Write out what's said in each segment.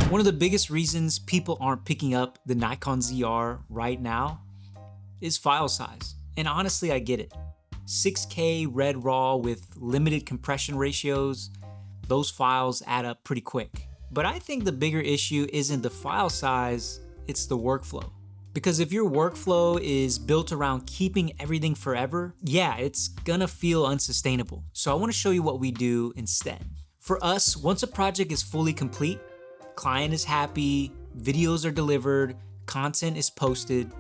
One of the biggest reasons people aren't picking up the Nikon ZR right now is file size. And honestly, I get it. 6K red raw with limited compression ratios, those files add up pretty quick. But I think the bigger issue isn't the file size, it's the workflow. Because if your workflow is built around keeping everything forever, yeah, it's gonna feel unsustainable. So I wanna show you what we do instead. For us, once a project is fully complete, client is happy, videos are delivered, content is posted,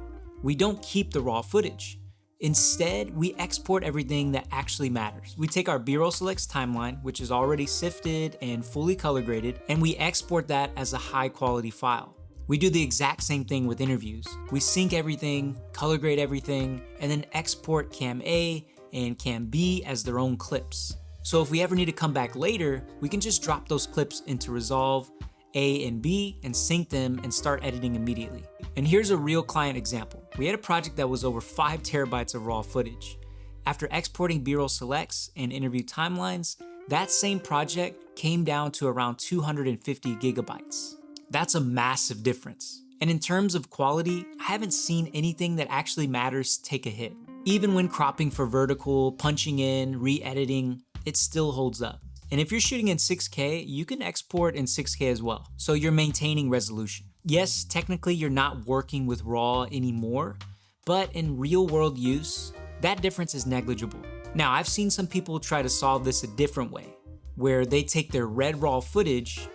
we don't keep the raw footage. Instead, we export everything that actually matters. We take our B-roll selects timeline, which is already sifted and fully color graded, and we export that as a high quality file. We do the exact same thing with interviews. We sync everything, color grade everything, and then export Cam A and Cam B as their own clips. So if we ever need to come back later, we can just drop those clips into Resolve A and B and sync them and start editing immediately. And here's a real client example. We had a project that was over 5 terabytes of raw footage. After exporting B-roll selects and interview timelines, that same project came down to around 250 gigabytes. That's a massive difference. And in terms of quality, I haven't seen anything that actually matters take a hit. Even when cropping for vertical, punching in, re-editing, it still holds up. And if you're shooting in 6K, you can export in 6K as well. So you're maintaining resolution. Yes, technically you're not working with RAW anymore, but in real world use, that difference is negligible. Now, I've seen some people try to solve this a different way, where they take their red RAW footage,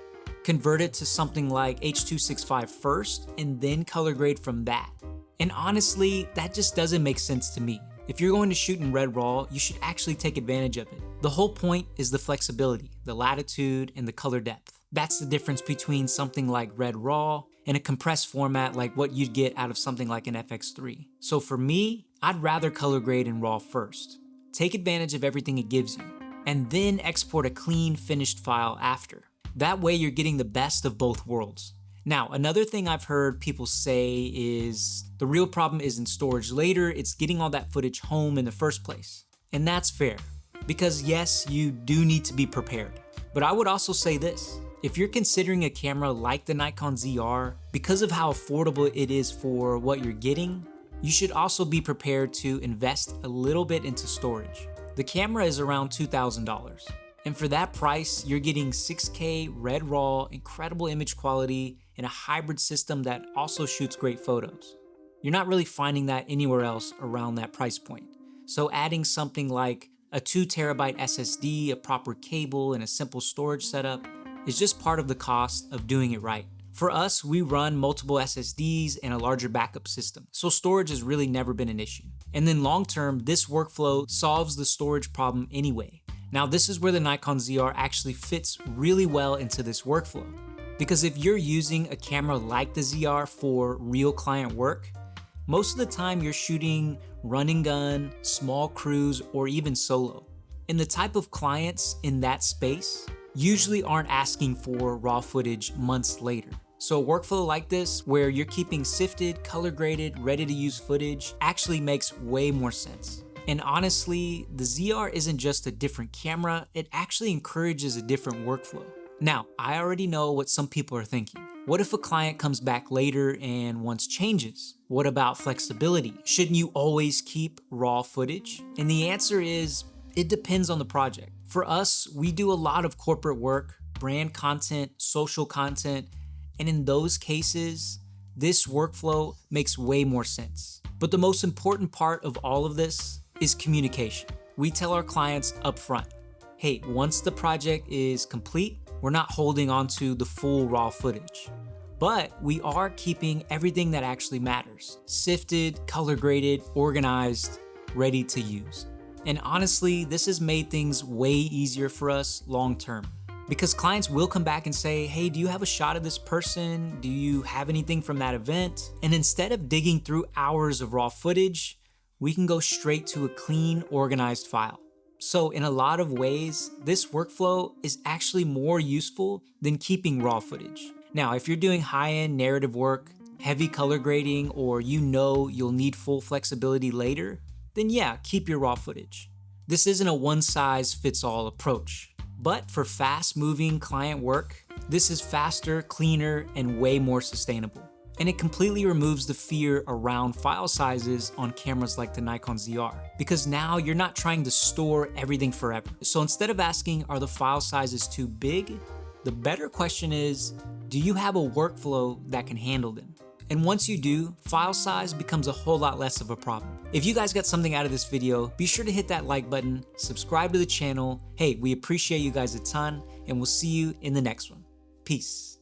convert it to something like H.265 first, and then color grade from that. And honestly, that just doesn't make sense to me. If you're going to shoot in red raw, you should actually take advantage of it. The whole point is the flexibility, the latitude, and the color depth. That's the difference between something like red raw and a compressed format like what you'd get out of something like an FX3. So for me, I'd rather color grade in raw first. Take advantage of everything it gives you, and then export a clean, finished file after. That way you're getting the best of both worlds. Now, another thing I've heard people say is the real problem isn't storage later, it's getting all that footage home in the first place. And that's fair, because yes, you do need to be prepared. But I would also say this, if you're considering a camera like the Nikon ZR, because of how affordable it is for what you're getting, you should also be prepared to invest a little bit into storage. The camera is around $2,000. And for that price, you're getting 6K red raw, incredible image quality, and a hybrid system that also shoots great photos. You're not really finding that anywhere else around that price point. So adding something like a 2 terabyte SSD, a proper cable, and a simple storage setup is just part of the cost of doing it right. For us, we run multiple SSDs and a larger backup system, so storage has really never been an issue. And then long term, this workflow solves the storage problem anyway. Now, this is where the Nikon ZR actually fits really well into this workflow. Because if you're using a camera like the ZR for real client work, most of the time you're shooting run and gun, small crews, or even solo. And the type of clients in that space usually aren't asking for raw footage months later. So a workflow like this, where you're keeping sifted, color graded, ready to use footage, actually makes way more sense. And honestly, the ZR isn't just a different camera, it actually encourages a different workflow. Now, I already know what some people are thinking. What if a client comes back later and wants changes? What about flexibility? Shouldn't you always keep raw footage? And the answer is, it depends on the project. For us, we do a lot of corporate work, brand content, social content, and in those cases, this workflow makes way more sense. But the most important part of all of this is communication. We tell our clients up front, hey, once the project is complete, we're not holding on to the full raw footage, but we are keeping everything that actually matters, sifted, color graded, organized, ready to use. And honestly, this has made things way easier for us long term, because clients will come back and say, hey, do you have a shot of this person? Do you have anything from that event? And instead of digging through hours of raw footage, we can go straight to a clean, organized file. So in a lot of ways, this workflow is actually more useful than keeping raw footage. Now, if you're doing high-end narrative work, heavy color grading, or you know you'll need full flexibility later, then yeah, keep your raw footage. This isn't a one-size-fits-all approach. But for fast-moving client work, this is faster, cleaner, and way more sustainable. And it completely removes the fear around file sizes on cameras like the Nikon ZR, because now you're not trying to store everything forever. So instead of asking, are the file sizes too big? The better question is, do you have a workflow that can handle them? And once you do, file size becomes a whole lot less of a problem. If you guys got something out of this video, be sure to hit that like button, subscribe to the channel. Hey, we appreciate you guys a ton, and we'll see you in the next one. Peace.